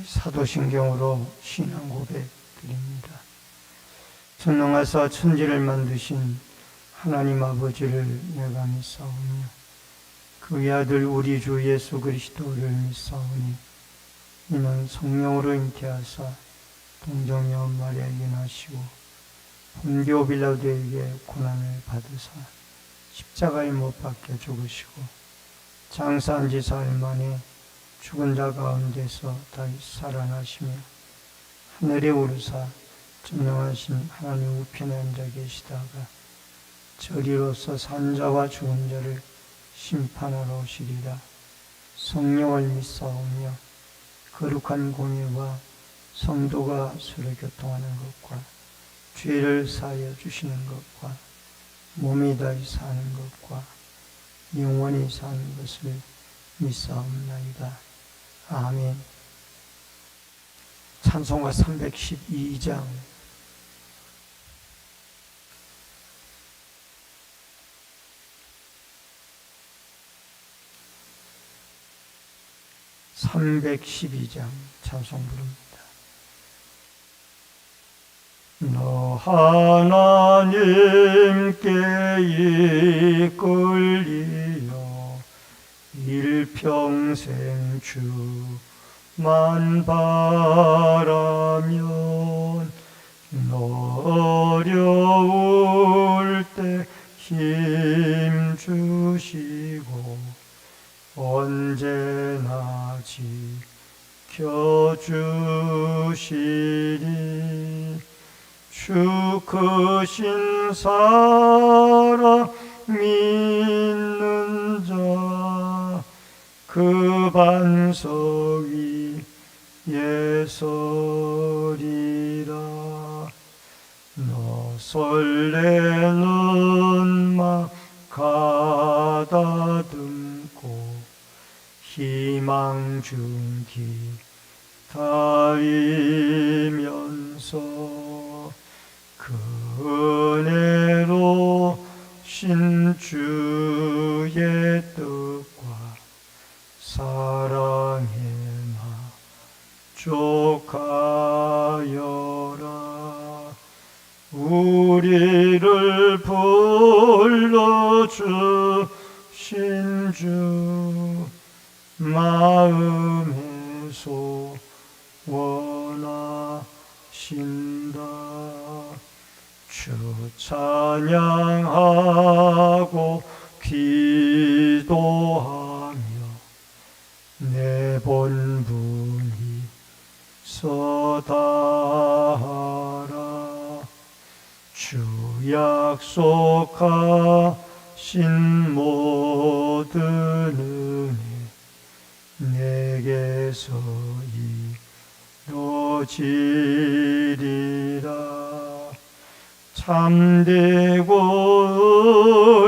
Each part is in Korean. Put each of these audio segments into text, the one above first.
사도신경으로 신앙 고백 드립니다. 전능하사 천지를 만드신 하나님 아버지를 내가 믿사오며 그의 아들 우리 주 예수 그리스도를 믿사오니 이는 성령으로 잉태하사 동정녀 마리아에게 나시고 본디오 빌라도에게 고난을 받으사 십자가에 못 박혀 죽으시고 장사한 지 사흘 만에 죽은 자 가운데서 다시 살아나시며 하늘에 오르사 전능하신 하나님 우편에 앉아 계시다가 저리로서 산 자와 죽은 자를 심판하러 오시리라. 성령을 믿사오며 거룩한 공예와 성도가 서로 교통하는 것과 죄를 사하여 주시는 것과 몸이 다시 사는 것과 영원히 사는 것을 믿사옵나이다. 아멘. 찬송가 312장. 찬송 부릅니다. 너 하나님께 이끌리어 일평생 주만 바라면 너 어려울 때 힘 주시고 언제나 지켜주시리. 주 크신 사랑 믿는 자 그 반석 위에 서리라. 너 설레는 맘 가다듬고 희망 중 기다리면서 그 은혜로 신주의 뜻과 사랑에 만족하여라. 우리를 불러주신 주 마음에 소원하신다. 주 찬양하고 기도하며 내 본분이 서다하라. 주 약속하신 모든 은혜 내게서 이루어지리라. 참되고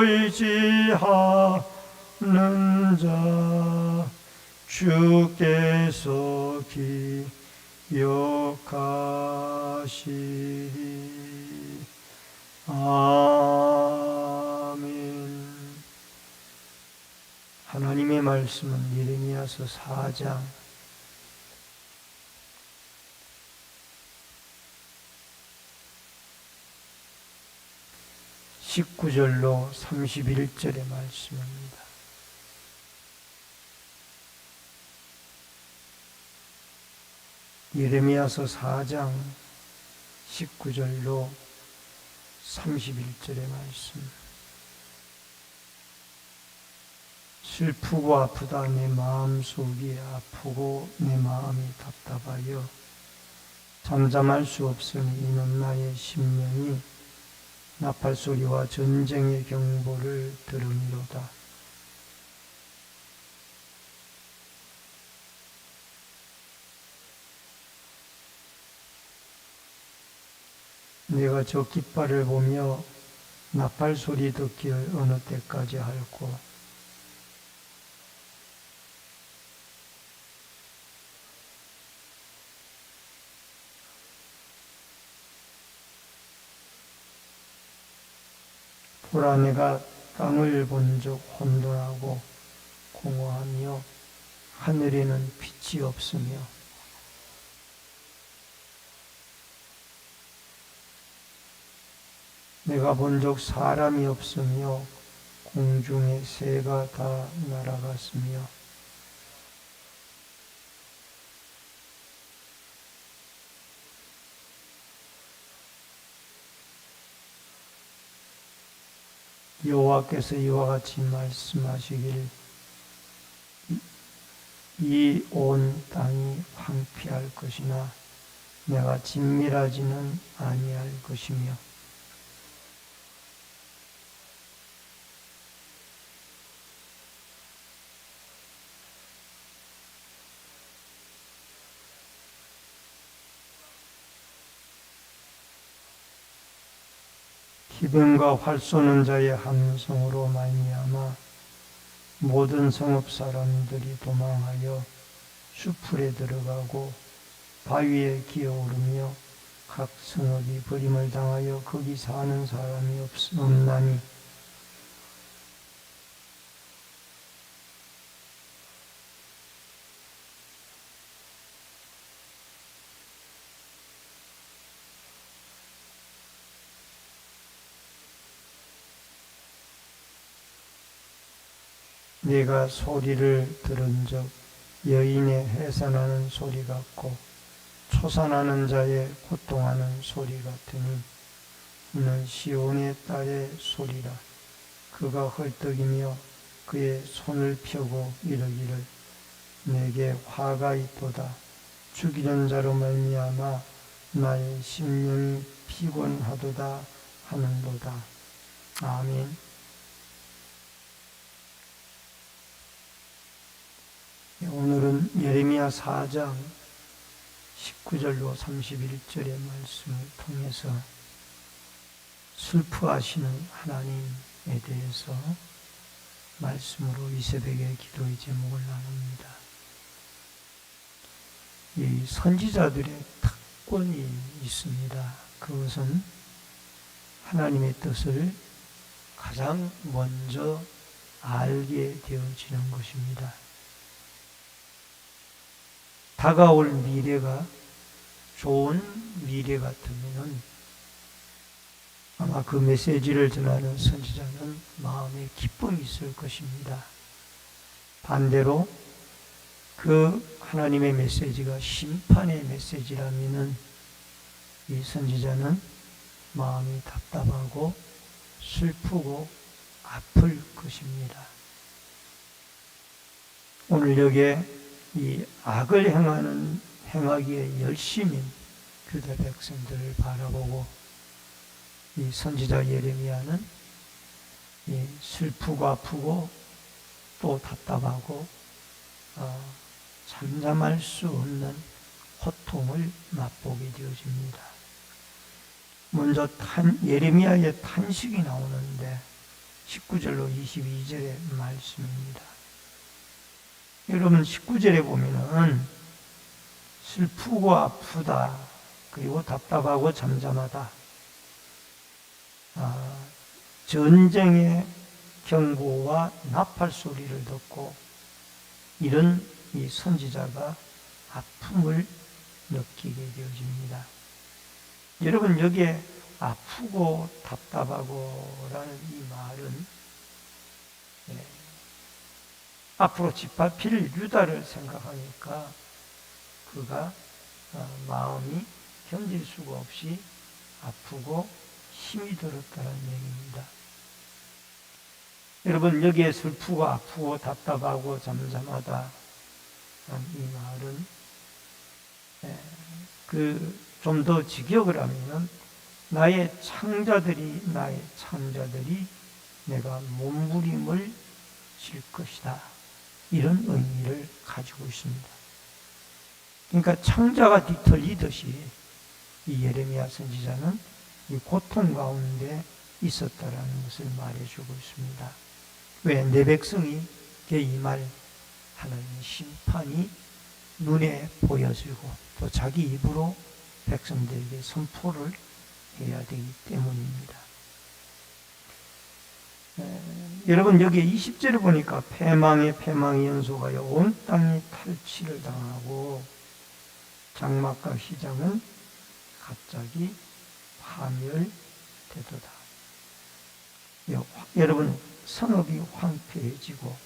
의지하는 자 주께서 기억하시리. 아멘. 하나님의 말씀은 예레미야서 4장 19절로 31절의 말씀입니다. 예레미야서 4장 19절로 31절의 말씀. 슬프고 아프다. 내 마음속이 아프고 내 마음이 답답하여 잠잠할 수 없으니 이는 나의 심령이 나팔소리와 전쟁의 경보를 들음이로다. 내가 저 깃발을 보며 나팔소리 듣기를 어느 때까지 할꼬. 보라, 내가 땅을 본즉 혼돈하고 공허하며 하늘에는 빛이 없으며 내가 본적 사람이 없으며 공중의 새가 다 날아갔으며 여호와께서 이와 같이 말씀하시길 이 온 땅이 황폐할 것이나 내가 진멸하지는 아니할 것이며 기병과 활 쏘는 자의 함성으로 말미암아 모든 성읍 사람들이 도망하여 수풀에 들어가고 바위에 기어오르며 각 성읍이 버림을 당하여 거기 사는 사람이 없나니 네가 소리를 들은 적 여인의 해산하는 소리 같고 초산하는 자의 고통하는 소리 같으니 이는 시온의 딸의 소리라. 그가 헐떡이며 그의 손을 펴고 이르기를 내게 화가 있도다. 죽이는 자로 말미암아 나의 심령이 피곤하도다 하는도다. 아멘. 오늘은 예레미야 4장 19절로 31절의 말씀을 통해서 슬퍼하시는 하나님에 대해서 말씀으로 이 새벽에 기도의 제목을 나눕니다. 이 선지자들의 특권이 있습니다. 그것은 하나님의 뜻을 가장 먼저 알게 되어지는 것입니다. 다가올 미래가 좋은 미래 같으면 아마 그 메시지를 전하는 선지자는 마음에 기쁨이 있을 것입니다. 반대로 그 하나님의 메시지가 심판의 메시지라면 이 선지자는 마음이 답답하고 슬프고 아플 것입니다. 오늘 여기에 이 악을 행하기에 열심인 유다 백성들을 바라보고 이 선지자 예레미야는 이 슬프고 아프고 또 답답하고 잠잠할 수 없는 고통을 맛보게 되어집니다. 먼저 예레미야의 탄식이 나오는데 19절로 22절의 말씀입니다. 여러분 19절에 보면은 슬프고 아프다 그리고 답답하고 잠잠하다 전쟁의 경보와 나팔 소리를 듣고 이런 이 선지자가 아픔을 느끼게 되어집니다. 여러분 여기에 아프고 답답하고 라는 이 말은 앞으로 짓밟힐 유다를 생각하니까 그가 마음이 견딜 수가 없이 아프고 힘이 들었다는 얘기입니다. 여러분 여기에 슬프고 아프고 답답하고 잠잠하다 이 말은 좀 더 직역을 하면 나의 창자들이 내가 몸부림을 질 것이다. 이런 의미를 가지고 있습니다. 그러니까 창자가 뒤틀리듯이 이 예레미야 선지자는 이 고통 가운데 있었다라는 것을 말해주고 있습니다. 왜? 내 백성이 임할 하나님의 심판이 눈에 보여지고 또 자기 입으로 백성들에게 선포를 해야 되기 때문입니다. 여러분 여기 20절을 보니까 패망이 연속하여 온 땅이 탈취를 당하고 장막과 휘장은 갑자기 파멸되도다. 여러분, 성읍이 황폐해지고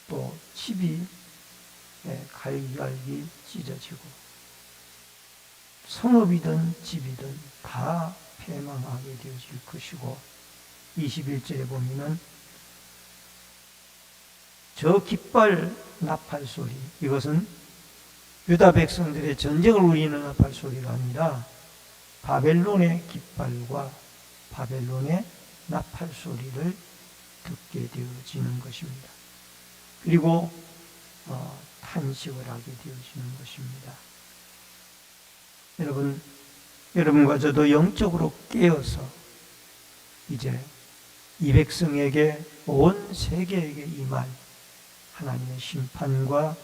또 집이 갈기갈기 찢어지고 성읍이든 집이든 다 패망하게 되어질 것이고 21절에 보면은 저 깃발 나팔 소리, 이것은 유다 백성들의 전쟁을 울리는 나팔 소리가 아니라 바벨론의 깃발과 바벨론의 나팔 소리를 듣게 되어지는 것입니다. 그리고 탄식을 하게 되어지는 것입니다. 여러분과 저도 영적으로 깨어서 이제 이 백성에게, 온 세계에게 임할 하나님의 심판과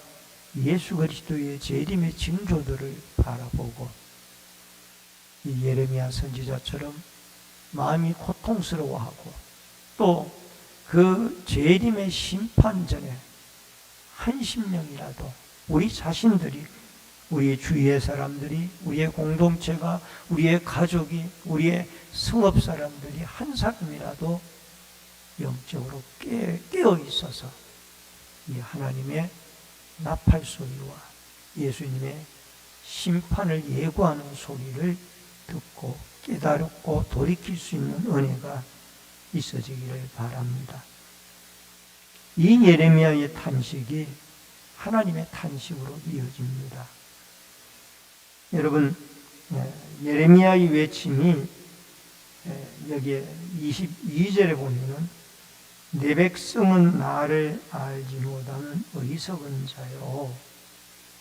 예수 그리스도의 재림의 징조들을 바라보고 이 예레미야 선지자처럼 마음이 고통스러워하고 또 그 재림의 심판 전에 한 심령이라도 우리 자신들이, 우리 주위의 사람들이, 우리의 공동체가, 우리의 가족이, 우리의 성읍 사람들이 한 사람이라도 영적으로 깨어 있어서 이 하나님의 나팔 소리와 예수님의 심판을 예고하는 소리를 듣고 깨달고 돌이킬 수 있는 은혜가 있어지기를 바랍니다. 이 예레미야의 탄식이 하나님의 탄식으로 이어집니다. 여러분, 예레미야의 외침이 여기에 22절에 보면은 내 백성은 나를 알지 못하는 어리석은 자요.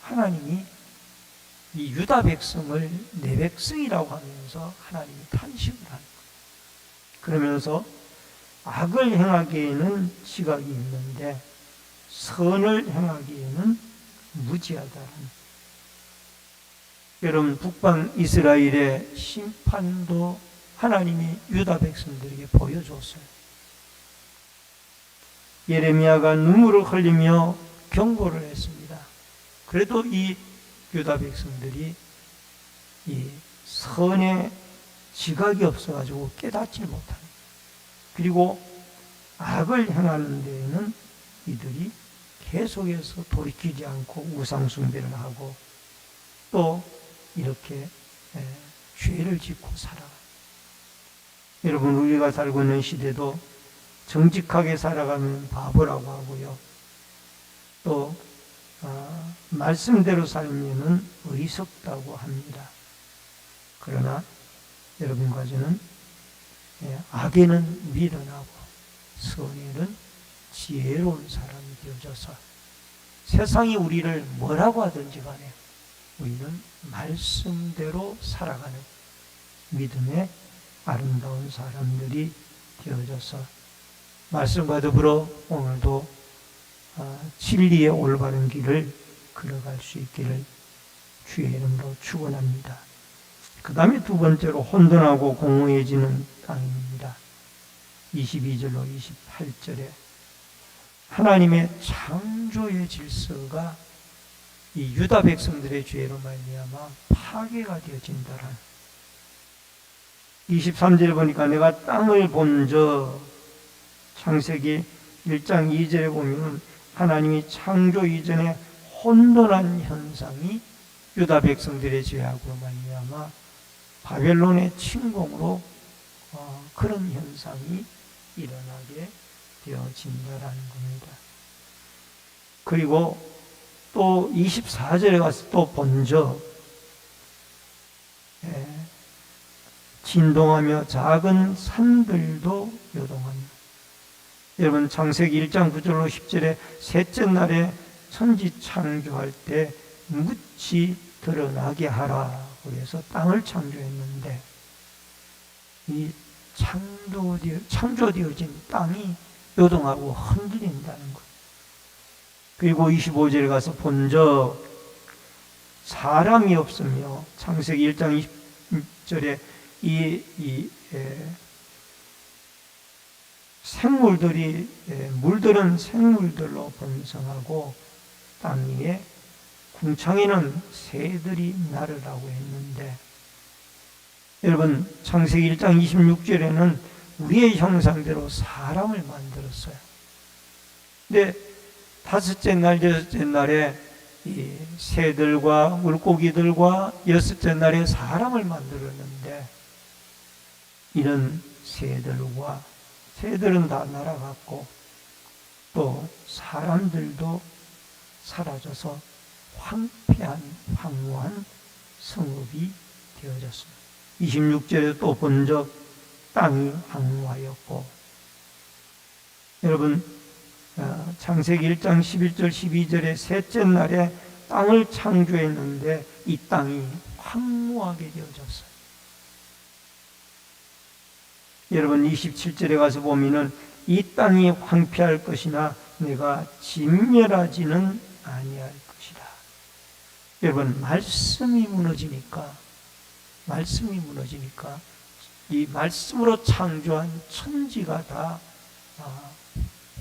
하나님이 이 유다 백성을 내 백성이라고 하면서 하나님이 탄식을 하는 거예요. 그러면서 악을 행하기에는 지각이 있는데 선을 행하기에는 무지하다는. 여러분, 북방 이스라엘의 심판도 하나님이 유다 백성들에게 보여줬어요. 예레미야가 눈물을 흘리며 경고를 했습니다. 그래도 이 유다 백성들이 이 선에 지각이 없어가지고 깨닫지 못합니다. 그리고 악을 행하는 데에는 이들이 계속해서 돌이키지 않고 우상숭배를 하고 또 이렇게 죄를 짓고 살아가요. 여러분, 우리가 살고 있는 시대도 정직하게 살아가면 바보라고 하고요. 또 말씀대로 살면은 어리석다고 합니다. 그러나 여러분과 저는 악에는 미련하고 선에는 지혜로운 사람이 되어져서 세상이 우리를 뭐라고 하든지 간에 우리는 말씀대로 살아가는 믿음의 아름다운 사람들이 되어져서 말씀과 더불어 오늘도 진리의 올바른 길을 걸어갈 수 있기를 주의 이름으로 축원합니다. 그 다음에 두 번째로 혼돈하고 공허해지는 땅입니다. 22절로 28절에 하나님의 창조의 질서가 이 유다 백성들의 죄로 말미암아 파괴가 되어진다라는. 23절에 보니까 내가 땅을 본저, 창세기 1장 2절에 보면 하나님이 창조 이전에 혼돈한 현상이 유다 백성들의 죄악으로 말미암아 바벨론의 침공으로 그런 현상이 일어나게 되어진다라는 겁니다. 그리고 또 24절에 가서 또 본저, 진동하며 작은 산들도 요동하며. 여러분, 창세기 1장 9절로 10절에 셋째 날에 천지 창조할 때 묻이 드러나게 하라 그래서 땅을 창조했는데 이 창조되어진 땅이 요동하고 흔들린다는 것. 그리고 25절에 가서 본저 사람이 없으며, 창세기 1장 20절에 생물들이, 물들은 생물들로 번성하고 땅 위에 궁창에는 새들이 나르라고 했는데, 여러분, 창세기 1장 26절에는 우리의 형상대로 사람을 만들었어요. 근데 다섯째 날, 여섯째 날에 이 새들과 물고기들과 여섯째 날에 사람을 만들었는데, 이런 새들은 다 날아갔고 또 사람들도 사라져서 황폐한 황무한 성읍이 되어졌습니다. 26절에 또 본적 땅이 황무하였고, 여러분 창세기 1장 11절 12절에 셋째 날에 땅을 창조했는데 이 땅이 황무하게 되어졌어요. 여러분 27절에 가서 보면은 이 땅이 황폐할 것이나 내가 진멸하지는 아니할 것이다. 여러분 말씀이 무너지니까 이 말씀으로 창조한 천지가 다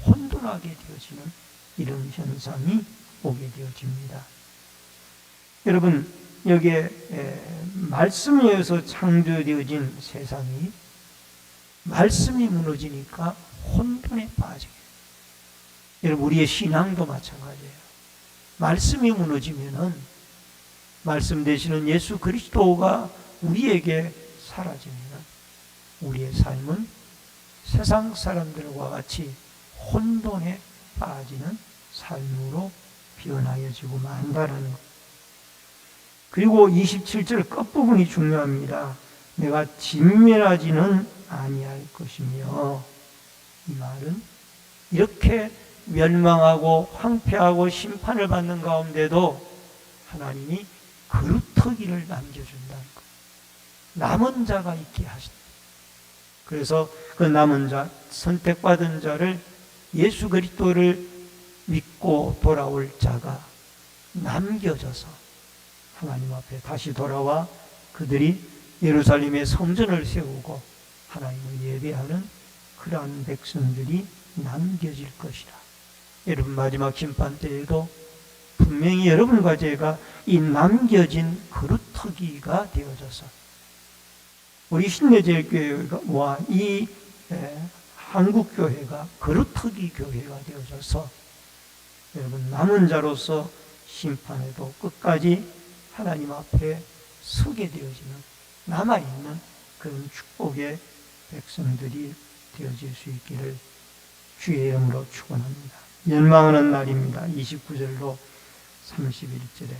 혼돈하게 되어지는 이런 현상이 오게 되어집니다. 여러분 여기에 말씀에 의해서 창조되어진 세상이 말씀이 무너지니까 혼돈에 빠지게. 여러분 우리의 신앙도 마찬가지예요. 말씀이 무너지면은 말씀 되시는 예수 그리스도가 우리에게 사라지면은 우리의 삶은 세상 사람들과 같이 혼돈에 빠지는 삶으로 변하여지고 만다는 것. 그리고 27절 끝부분이 중요합니다. 내가 진멸하지는 아니할 것이며, 이 말은 이렇게 멸망하고 황폐하고 심판을 받는 가운데도 하나님이 그루터기를 남겨준다는 것. 남은 자가 있게 하신다. 그래서 그 남은 자, 선택받은 자를 예수 그리스도를 믿고 돌아올 자가 남겨져서 하나님 앞에 다시 돌아와 그들이 예루살렘에 성전을 세우고 하나님을 예배하는 그러한 백성들이 남겨질 것이다. 여러분 마지막 심판 때에도 분명히 여러분과 제가 이 남겨진 그루터기가 되어져서 우리 신내제일교회와 이 한국교회가 그루터기 교회가 되어져서 여러분 남은 자로서 심판에도 끝까지 하나님 앞에 서게 되어지는 남아있는 그런 축복의 백성들이 되어질 수 있기를 주의 이름으로 축원합니다. 멸망하는 날입니다. 29절로 31절에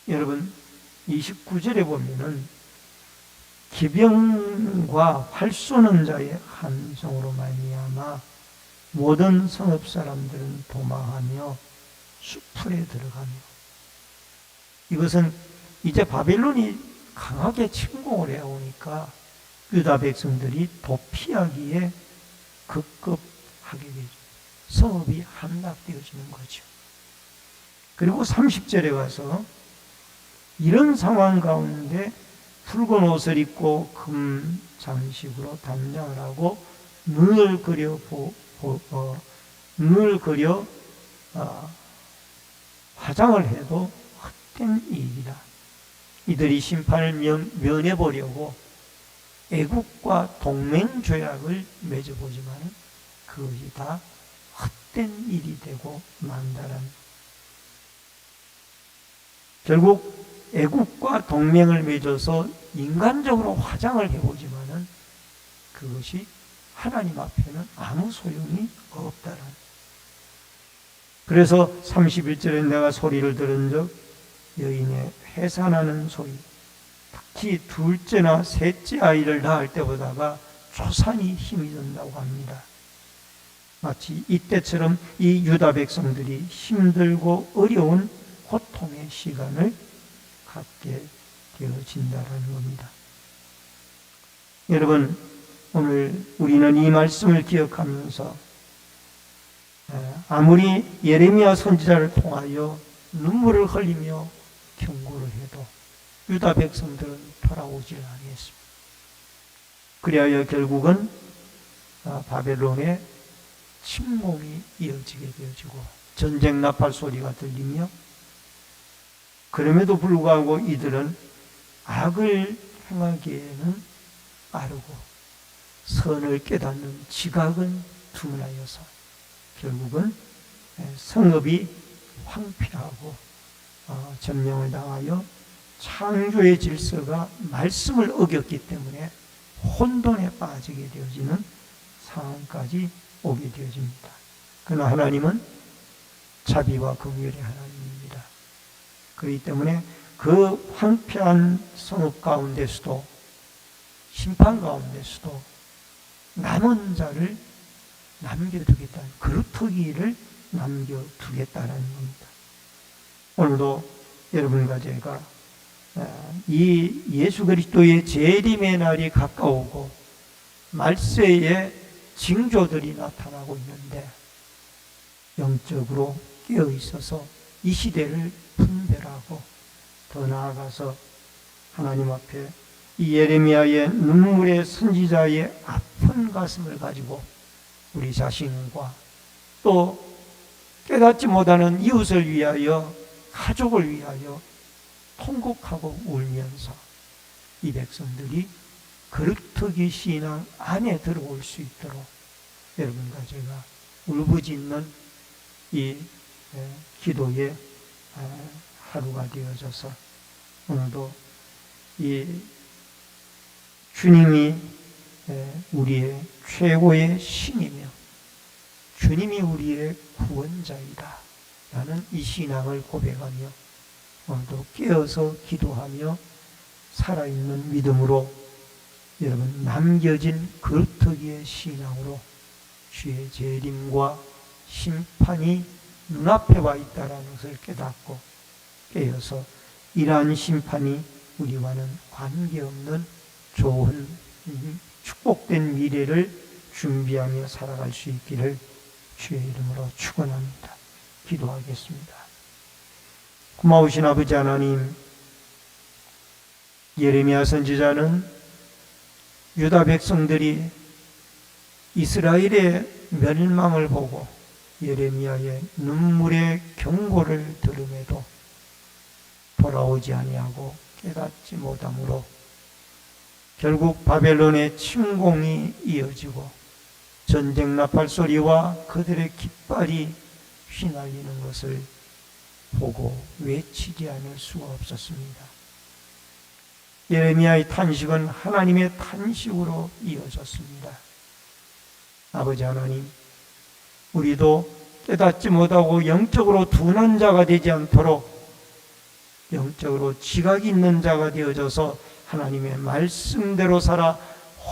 여러분 29절에 보면은 기병과 활 쏘는 자의 함성으로 말미암아 모든 성읍 사람들은 도망하며 수풀에 들어가며, 이것은 이제 바벨론이 강하게 침공을 해오니까 유다 백성들이 도피하기에 급급하게 되죠. 성읍이 함락되어지는 거죠. 그리고 30절에 가서 이런 상황 가운데 붉은 옷을 입고 금 장식으로 단장을 하고 눈을 그려 화장을 해도 헛된 일이다. 이들이 심판을 면해보려고 애국과 동맹조약을 맺어보지만 그것이 다 헛된 일이 되고 만다는, 결국 애국과 동맹을 맺어서 인간적으로 화장을 해보지만은 그것이 하나님 앞에는 아무 소용이 없다는. 그래서 31절에 내가 소리를 들은 적 여인의 해산하는 소리, 특히 둘째나 셋째 아이를 낳을 때보다가 조산이 힘이 든다고 합니다. 마치 이때처럼 이 유다 백성들이 힘들고 어려운 고통의 시간을 갖게 되어진다는 겁니다. 여러분, 오늘 우리는 이 말씀을 기억하면서 아무리 예레미야 선지자를 통하여 눈물을 흘리며 경고를 해도 유다 백성들은 돌아오질 않았습니다. 그리하여 결국은 바벨론의 침공이 이어지게 되어지고 전쟁 나팔 소리가 들리며, 그럼에도 불구하고 이들은 악을 행하기에는 빠르고 선을 깨닫는 지각은 둔하여서 결국은 성읍이 황폐하고 점령을 당하여 창조의 질서가 말씀을 어겼기 때문에 혼돈에 빠지게 되어지는 상황까지 오게 되어집니다. 그러나 하나님은 자비와 긍휼의 하나님입니다. 그렇기 때문에 그 황폐한 성읍 가운데서도 심판 가운데서도 남은 자를 남겨두겠다는, 그루터기를 남겨두겠다는 겁니다. 오늘도 여러분과 제가 이 예수 그리스도의 재림의 날이 가까우고 말세의 징조들이 나타나고 있는데 영적으로 깨어 있어서 이 시대를 분별하고 더 나아가서 하나님 앞에 이 예레미야의 눈물의 선지자의 아픈 가슴을 가지고 우리 자신과 또 깨닫지 못하는 이웃을 위하여, 가족을 위하여 통곡하고 울면서 이 백성들이 그루터기 신앙 안에 들어올 수 있도록 여러분과 제가 울부짖는 이 기도의 하루가 되어져서 오늘도 이 주님이 우리의 최고의 신이며 주님이 우리의 구원자이다 라는 이 신앙을 고백하며 오늘도 깨어서 기도하며 살아있는 믿음으로 여러분 남겨진 그루터기의 신앙으로 주의 재림과 심판이 눈앞에 와 있다는 것을 깨닫고 깨어서 이러한 심판이 우리와는 관계없는 좋은 축복된 미래를 준비하며 살아갈 수 있기를 주의 이름으로 축원합니다. 기도하겠습니다. 고마우신 아버지 하나님, 예레미야 선지자는 유다 백성들이 이스라엘의 멸망을 보고 예레미야의 눈물의 경고를 들음에도 돌아오지 아니하고 깨닫지 못함으로 결국 바벨론의 침공이 이어지고 전쟁 나팔 소리와 그들의 깃발이 휘날리는 것을 보고 외치지 않을 수가 없었습니다. 예레미야의 탄식은 하나님의 탄식으로 이어졌습니다. 아버지 하나님, 우리도 깨닫지 못하고 영적으로 둔한 자가 되지 않도록 영적으로 지각이 있는 자가 되어져서 하나님의 말씀대로 살아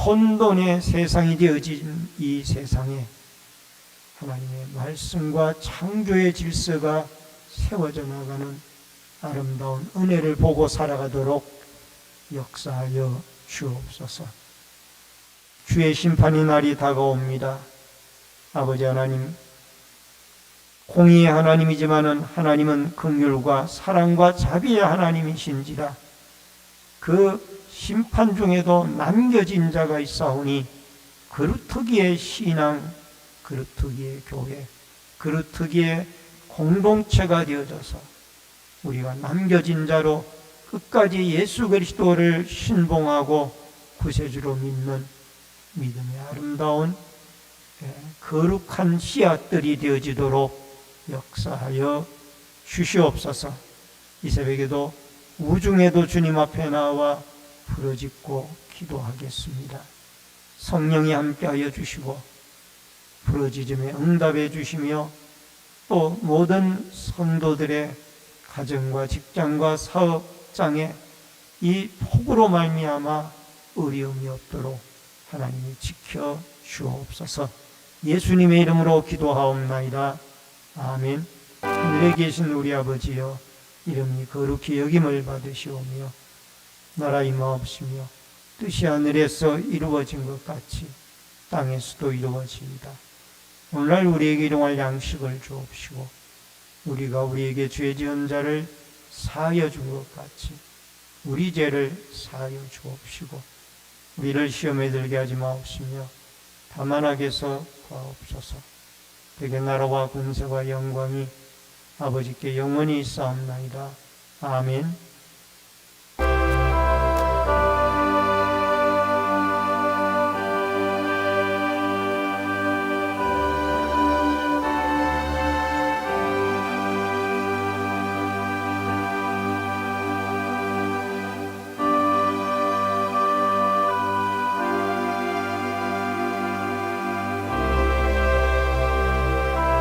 혼돈의 세상이 되어진 이 세상에 하나님의 말씀과 창조의 질서가 세워져 나가는 아름다운 은혜를 보고 살아가도록 역사하여 주옵소서. 주의 심판의 날이 다가옵니다. 아버지 하나님, 공의의 하나님이지만은 하나님은 긍휼과 사랑과 자비의 하나님이신지라 그 심판 중에도 남겨진 자가 있사오니 그루터기의 신앙, 그루터기의 교회, 그루터기의 공동체가 되어져서 우리가 남겨진 자로 끝까지 예수 그리스도를 신봉하고 구세주로 믿는 믿음의 아름다운 거룩한 씨앗들이 되어지도록 역사하여 주시옵소서. 이 새벽에도 우중에도 주님 앞에 나와 부르짖고 기도하겠습니다. 성령이 함께하여 주시고 부르짖음에 응답해 주시며 또 모든 성도들의 가정과 직장과 사업장에 이 폭우로 말미암아 어려움이 없도록 하나님이 지켜 주옵소서. 예수님의 이름으로 기도하옵나이다. 아멘. 하늘에 계신 우리 아버지여, 이름이 거룩히 여김을 받으시오며 나라 임하옵시며 뜻이 하늘에서 이루어진 것 같이 땅에서도 이루어지이다. 오늘날 우리에게 일용할 양식을 주옵시고 우리가 우리에게 죄 지은 자를 사하여 준 것 같이 우리 죄를 사하여 주옵시고 우리를 시험에 들게 하지 마옵시며 다만 악에서 구하옵소서. 되게 나라와 권세와 영광이 아버지께 영원히 있사옵나이다. 아멘.